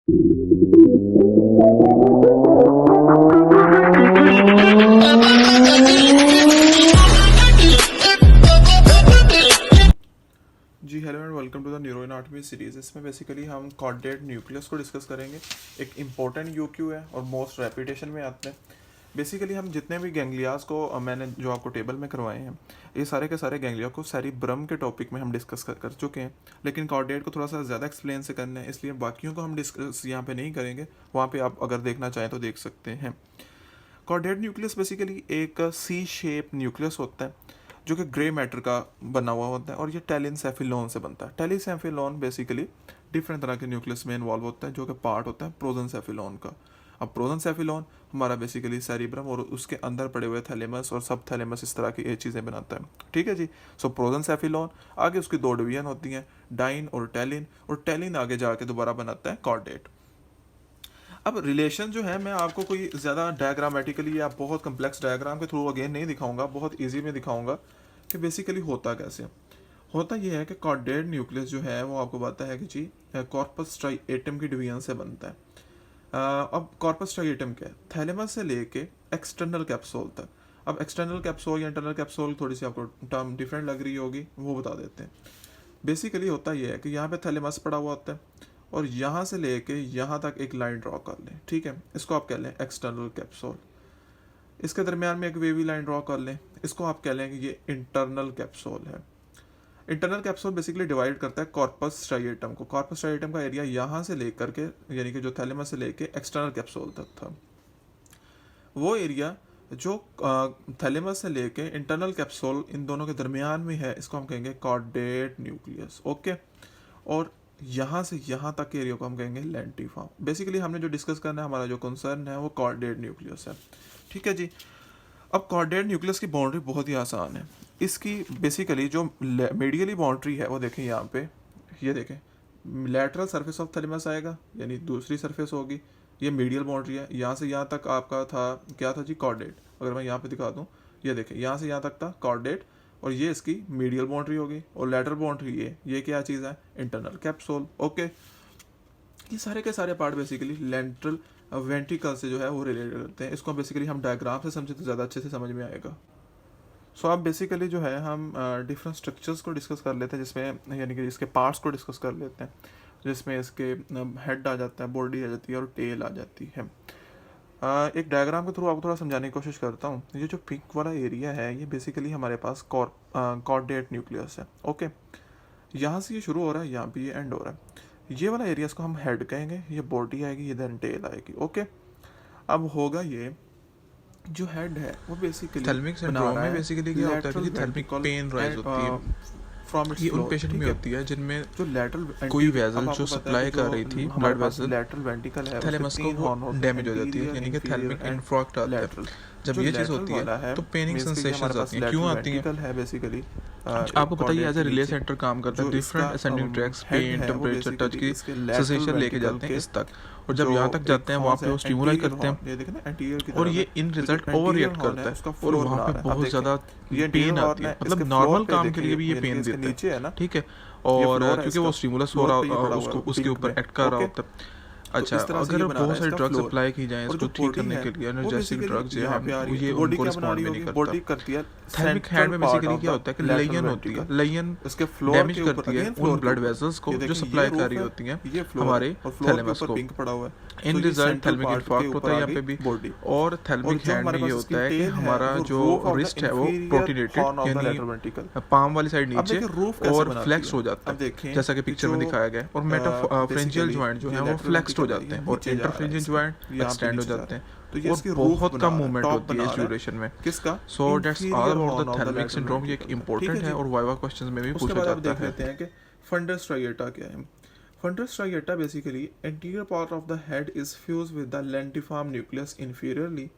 Ji hello and welcome to the neuro anatomy series. इसमें basically हम caudate nucleus को discuss करेंगे। एक इम्पोर्टेंट यूक्यू है और मोस्ट रेपिटेशन में आते हैं। बेसिकली हम जितने भी गैंग्लियाज को मैंने जो आपको टेबल में करवाए हैं, ये सारे के सारे गैंग्लिया को सेरिब्रम के टॉपिक में हम डिस्कस कर चुके हैं। लेकिन कॉर्डेट को थोड़ा सा ज़्यादा एक्सप्लेन से करना है, इसलिए बाकियों को हम डिस्कस यहाँ पे नहीं करेंगे। वहाँ पे आप अगर देखना चाहें तो देख सकते हैं। कॉर्डेट न्यूक्लियस बेसिकली एक सी शेप न्यूक्लियस होता है जो कि ग्रे मैटर का बना हुआ होता है और ये टेलिनसेफिलोन से बनता है। टेलिसेफिलोन बेसिकली डिफरेंट तरह के न्यूक्लियस में इन्वॉल्व होता है जो कि पार्ट होता है प्रोजेंसेफिलोन का। अब प्रोजेंसेफिलोन हमारा बेसिकली सेरिब्रम और उसके अंदर पड़े हुए थैलेमस और सब थैलेमस इस तरह की ये चीज़ें बनाता है। ठीक है जी। सो प्रोजेंसेफिलोन आगे उसकी दो डिवीजन होती हैं, डाइन और टेलिन आगे जाके दोबारा बनाता है कॉर्डेट। अब रिलेशन जो है मैं आपको कोई ज़्यादा डायग्रामेटिकली या बहुत कम्प्लेक्स डायग्राम के थ्रू अगेन नहीं दिखाऊंगा, बहुत इजी में दिखाऊंगा कि बेसिकली होता कैसे। होता यह है कि कॉर्डेट न्यूक्लियस जो है वो आपको पता है कि जी कॉर्पस स्ट्राइएटम की डिवीजन से बनता है। अब कॉर्पस स्ट्राइएटम क्या है? थैलेमस से लेके एक्सटर्नल कैप्सूल तक। अब एक्सटर्नल कैप्सूल या इंटरनल कैप्सूल थोड़ी सी आपको टर्म डिफरेंट लग रही होगी, वो बता देते हैं। बेसिकली होता यह है कि यहाँ पे थैलेमस पड़ा हुआ होता है और यहाँ से लेके यहाँ तक एक लाइन ड्रॉ कर लें। ठीक है, इसको आप कह लें एक्सटर्नल कैप्सूल। इसके दरमियान में एक वेवी लाइन ड्रॉ कर लें, इसको आप कह लें कि ये इंटरनल कैप्सूल है। इंटरनल कैप्सूल बेसिकली डिवाइड करता है कॉर्पस स्ट्राइएटम को। कॉर्पस स्ट्राइएटम का एरिया यहाँ से लेकर के यानी कि जो थैलेमस से लेके एक्सटर्नल कैप्सूल तक था, वो एरिया जो थैलेमस से लेके इंटरनल कैप्सूल इन दोनों के दरमियान में है, इसको हम कहेंगे कॉर्डेट न्यूक्लियस। ओके, और यहाँ से यहाँ तक के एरिया को हम कहेंगे लेंटिफॉर्म। बेसिकली हमने जो डिस्कस करना है, हमारा जो कंसर्न है वो कॉर्डेट न्यूक्लियस है। ठीक है जी। अब कॉर्डेट न्यूक्लियस की बाउंड्री बहुत ही आसान है। इसकी बेसिकली जो मीडियली बाउंड्री है वो देखें यहाँ पे, ये देखें लैटरल सरफेस ऑफ थैलेमस आएगा यानी दूसरी सरफेस होगी, ये मीडियल बाउंड्री है। यहाँ से यहाँ तक आपका था क्या था जी कॉर्डेट। अगर मैं यहाँ पे दिखा दूँ, ये देखें यहाँ से यहाँ तक था कॉर्डेट और ये इसकी मीडियल बाउंड्री होगी और लेटरल बाउंड्री ये क्या चीज़ है? Internal capsule. ओके, ये सारे के सारे पार्ट बेसिकली लेंट्रल वेंट्रिकल से जो है वो रिलेटेड करते हैं। इसको बेसिकली हम डायग्राम से समझे तो ज़्यादा अच्छे से समझ में आएगा। सो अब बेसिकली जो है हम डिफरेंट स्ट्रक्चर्स को डिस्कस कर लेते हैं, जिसमें यानी कि इसके पार्ट्स को डिस्कस कर लेते हैं, जिसमें इसके हेड आ जाता है, बॉडी आ जाती है और टेल आ जाती है। एक डायग्राम के थ्रू आपको थोड़ा समझाने की कोशिश करता हूँ। ये जो पिंक वाला एरिया है ये बेसिकली हमारे पास कॉर्डेट न्यूक्लियस है। ओके, यहाँ से ये शुरू हो रहा है, यहाँ पे ये एंड हो रहा है। ये वाला एरिया इसको हम हेड कहेंगे, ये बॉडी आएगी, ये देन टेल आएगी। ओके, अब होगा ये जो हेड है वो बेसिकली थैलेमिक सिंड्रोम में बेसिकली क्या होता है कि थैलेमिक पेन राइज होती है। फ्रॉम ये उन पेशेंट में होती है जिनमें जो लेटरल कोई वेसल जो सप्लाई कर रही थी ब्लड वेसल लेटरल वेंट्रिकल है थैलेमस को वो डैमेज हो जाती है, यानी कि थैलेमिक इन्फ्राक्ट आता है। जब ये चीज़ होती है तो पेनिंग सेंसेशंस आती हैं। क्यों आती हैं? है बेसिकली आपको पता ही एज ए रिले सेंटर काम करता है। Different ascending tracts pain, temperature, touch की सेंसेशन लेके जाते हैं इस तक, और जब यहाँ तक जाते हैं वहाँ पे वो स्टिमुलाई करते हैं और ये इन रिजल्ट ओवर रिएक्ट करता है और वहाँ पे बहुत ज़्यादा पेन आती है। मतलब नॉर्मल काम के लिए भी ये पेन देता है। ठीक है, और क्योंकि वो स्टिमुलस हो रहा उसको उसके ऊपर एक्ट कर रहा होता है। अच्छा, अगर बहुत सारी ड्रग्स अप्लाई की जाएं इसको ठीक करने के लिए, एनर्जेटिक ड्रग्स जो है ये उनको रिस्पॉन्ड भी नहीं करता। थैलेमिक हेड में बेसिकली क्या होता है कि लेयन होती है, लेयन डैमेज करती है उन ब्लड वेसल्स को जो सप्लाई कर रही होती हैं हमारे थैलेमस को। इन रिजल्ट थैलेमिक इन्फार्क्ट होता है यहाँ पे भी। और थैलेमिक हेड में ये होता है कि हमारा जो रिस्ट है वो प्रोटीनेटेड यानी पाम वाली साइड नीचे और फ्लेक्स हो जाता है, जैसा कि पिक्चर में दिखाया गया है। और मेटाफरेंजियल जॉइंट जो है वो फ्लेक्स हो जाते हैं और इंटरफेरेंजियल जॉइंट एक्सटेंड हो जाते हैं। तो ये और बहुत कम मूवमेंट होती है इस ड्यूरेशन में। किसका? So that's all about the thalamic syndrome. ये एक इंपॉर्टेंट है और वाइवा क्वेश्चंस में भी पूछा जाता है। देखते हैं कि फंडस स्ट्राइएटा क्या है। Fundus striata basically anterior part of the head is fuse with the lentiform nucleus inferiorly.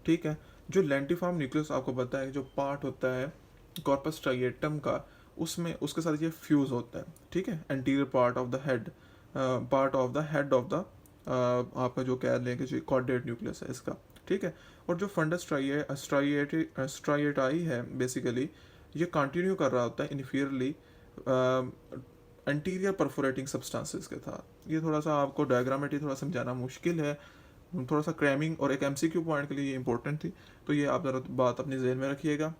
ठीक है, जो लेंटिफॉर्म न्यूक्लियस आपको पता है जो पार्ट होता है कॉर्पस स्ट्राइएटम का, उसमें उसके साथ ये फ्यूज होता है। ठीक है, anterior part of the head, part of the head of the आपका जो कह लें कि जो कॉर्डेट न्यूक्लियस है इसका। ठीक है, और जो फंडस स्ट्राइएटाई है बेसिकली ये कंटिन्यू कर रहा होता है इन्फीरियरली एंटीरियर परफोरेटिंग सब्सटेंसेस के था। ये थोड़ा सा आपको डायग्रामेटिक थोड़ा समझाना मुश्किल है, थोड़ा सा क्रैमिंग और एक एमसीक्यू पॉइंट के लिए ये इंपॉर्टेंट थी, तो ये आप ज़रा बात अपनी जहन में रखिएगा।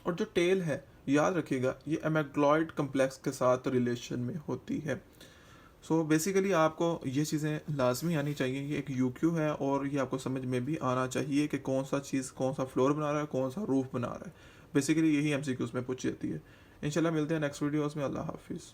और जो टेल है याद रखिएगा ये एमेग्लॉइड कम्प्लेक्स के साथ रिलेशन में होती है। सो बेसिकली आपको ये चीज़ें लाजमी आनी चाहिए, ये एक यूक्यू है और ये आपको समझ में भी आना चाहिए कि कौन सा चीज़ कौन सा फ्लोर बना रहा है, कौन सा रूफ बना रहा है। बेसिकली यही एमसीक्यूज़ में पूछी जाती है। इंशाल्लाह मिलते हैं नेक्स्ट वीडियोस में। अल्लाह हाफिज़।